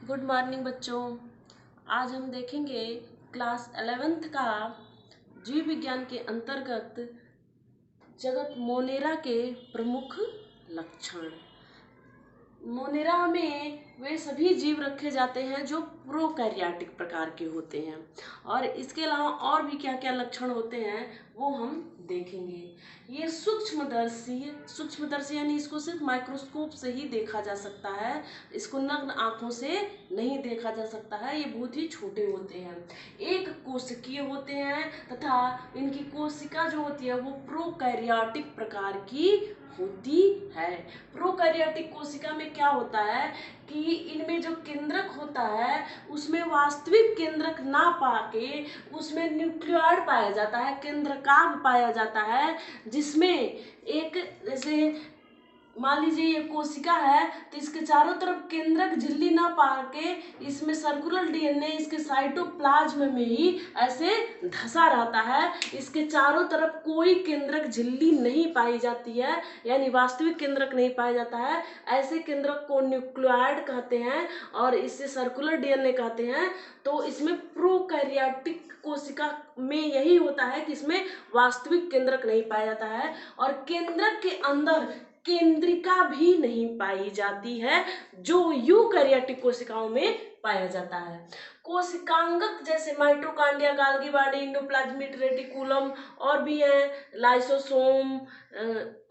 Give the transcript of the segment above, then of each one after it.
Good morning बच्चों। आज हम देखेंगे क्लास 11th का जीव विज्ञान के अंतर्गत जगत मोनेरा के प्रमुख लक्षण। मोनेरा में वे सभी जीव रखे जाते हैं जो प्रोकैरियोटिक प्रकार के होते हैं, और इसके अलावा और भी क्या क्या लक्षण होते हैं वो हम देखेंगे। ये सूक्ष्मदर्शी यानी इसको सिर्फ माइक्रोस्कोप से ही देखा जा सकता है, इसको नग्न आंखों से नहीं देखा जा सकता है। ये बहुत ही छोटे होते हैं, एक कोशिकीय होते हैं तथा इनकी कोशिका जो होती है वो प्रोकैरियोटिक प्रकार की होती है। प्रोकैरियोटिक कोशिका में क्या होता है कि इनमें जो केंद्रक होता है उसमें वास्तविक केंद्रक ना पाके उसमें न्यूक्लियॉइड पाया जाता है, केंद्रकाभ पाया जाता है, जिसमें एक जैसे मान लीजिए ये कोशिका है तो इसके चारों तरफ केंद्रक झिल्ली ना पाके इसमें सर्कुलर डीएनए इसके साइटोप्लाज्म में ही ऐसे धसा रहता है। इसके चारों तरफ कोई केंद्रक झिल्ली नहीं पाई जाती है, यानी वास्तविक केंद्रक नहीं पाया जाता है। ऐसे केंद्रक को न्यूक्लियॉइड कहते हैं और इससे सर्कुलर डीएनए कहते हैं। तो इसमें प्रोकैरियोटिक कोशिका में यही होता है कि इसमें वास्तविक केंद्रक नहीं पाया जाता है, और केंद्रक के अंदर केंद्रिका भी नहीं पाई जाती है जो यूकैरियोटिक कोशिकाओं में पाया जाता है। कोशिकांगक जैसे mitochondria, Golgi body, endoplasmic reticulum और भी हैं, लाइसोसोम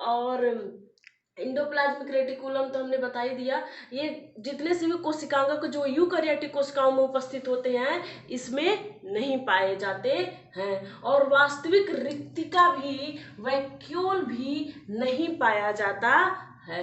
और एंडोप्लाज्मिक रेटिकुलम तो हमने बता ही दिया। ये जितने से भी कोशिकांगक जो यूकैरियोटिक कोशिकाओं में उपस्थित होते हैं इसमें नहीं पाए जाते हैं, और वास्तविक रिक्तिका भी, वैक्यूल भी नहीं पाया जाता है।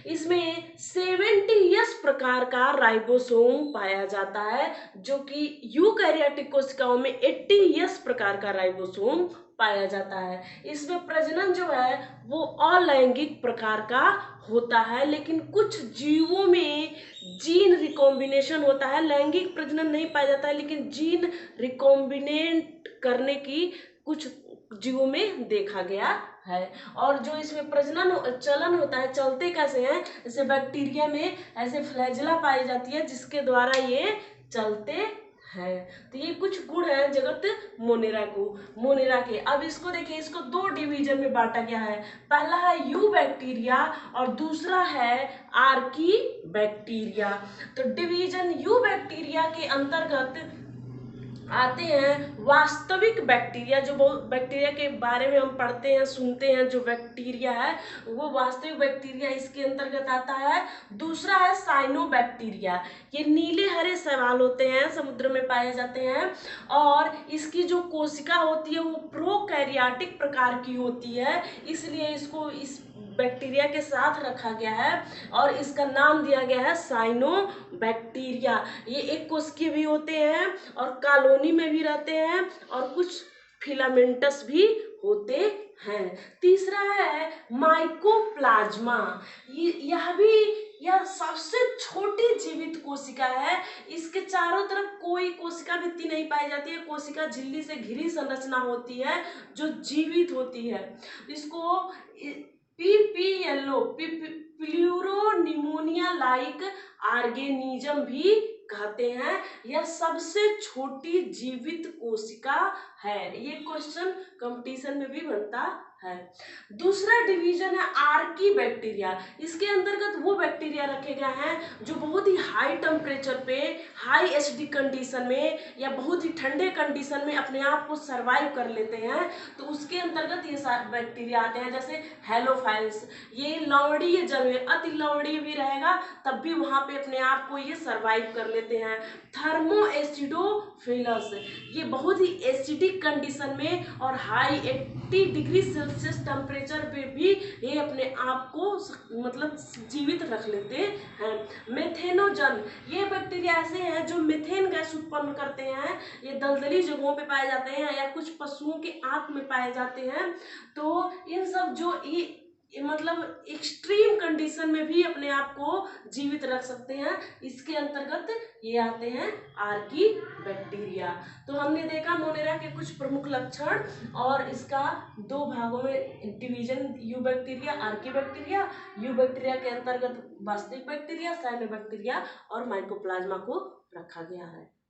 इसमें 70S प्रकार का राइबोसोम पाया जाता है, जो कि यूकैरियोटिक कोशिकाओं में 80S प्रकार का राइबोसोम पाया जाता है। इसमें प्रजनन जो है वो अलैंगिक प्रकार का होता है, लेकिन कुछ जीवों में जीन रिकॉम्बिनेशन होता है। लैंगिक प्रजनन नहीं पाया जाता है, लेकिन जीन रिकॉम्बिनेट करने की कुछ जीवों में देखा गया है। और जो इसमें प्रजनन चलन होता है, चलते कैसे हैं, जैसे बैक्टीरिया में ऐसे फ्लैजेला पाई जाती है जिसके द्वारा ये चलते हैं। तो ये कुछ गुण है जगत मोनेरा के। अब इसको देखिए, इसको दो डिवीजन में बांटा गया है। पहला है यू बैक्टीरिया और दूसरा है आर्की बैक्टीरिया। तो डिवीजन यू बैक्टीरिया के अंतर्गत आते हैं वास्तविक बैक्टीरिया। जो बैक्टीरिया के बारे में हम पढ़ते हैं, सुनते हैं, जो बैक्टीरिया है वो वास्तविक बैक्टीरिया इसके अंतर्गत आता है। दूसरा है साइनोबैक्टीरिया। ये नीले हरे शैवाल होते हैं, समुद्र में पाए जाते हैं, और इसकी जो कोशिका होती है वो प्रोकैरियोटिक प्रकार की होती है, इसलिए इसको इस बैक्टीरिया के साथ रखा गया है और इसका नाम दिया गया है साइनोबैक्टीरिया। ये एक कोशिकीय भी होते हैं और कॉलोनी में भी रहते हैं, और कुछ फिलामेंटस भी होते हैं। तीसरा है माइकोप्लाज्मा। यह सबसे छोटी जीवित कोशिका है। इसके चारों तरफ कोई कोशिका भित्ति नहीं पाई जाती है। कोशिका झिल्ली से घिरी संरचना होती है जो जीवित होती है। इसको पीपीएलओ प्लूरोनिमोनिया लाइक ऑर्गेनिज्म भी कहते हैं। यह सबसे छोटी जीवित कोशिका है। ये क्वेश्चन कंपटीशन में भी बनता है। दूसरा डिवीजन है आर्की बैक्टीरिया। इसके अंतर्गत वो बैक्टीरिया रखे गए हैं जो बहुत ही हाई टेम्परेचर पे, हाई एसिडिक कंडीशन में या बहुत ही ठंडे कंडीशन में अपने आप को सरवाइव कर लेते हैं। तो उसके अंतर्गत ये बैक्टीरिया आते हैं, जैसे हेलोफाइल्स। ये लवणीय जल में, अति लवणीय भी रहेगा तब भी वहां पे अपने आप को ये सरवाइव कर लेते हैं। थर्मो एसिडोफिलस, ये बहुत ही एसिडिक कंडीशन में और हाई 80 डिग्री सेल्सियस टेम्परेचर पे भी ये अपने आप को मतलब जीवित रख लेते हैं। मेथेनोजन, ये बैक्टीरिया ऐसे हैं जो मीथेन गैस उत्पन्न करते हैं। ये दलदली जगहों पे पाए जाते हैं या कुछ पशुओं के आंत में पाए जाते हैं। तो इन सब जो मतलब एक्सट्रीम कंडीशन में भी अपने आप को जीवित रख सकते हैं। इसके अंतर्गत ये आते हैं आर्की बैक्टीरिया। तो हमने देखा मोनेरा के कुछ प्रमुख लक्षण और इसका दो भागों में division, you bacteria, Archie bacteria. You bacteria के अंतर्गत वास्तविक बैक्टीरिया, साइनो बैक्टीरिया और माइकोप्लाज्मा को रखा गया है।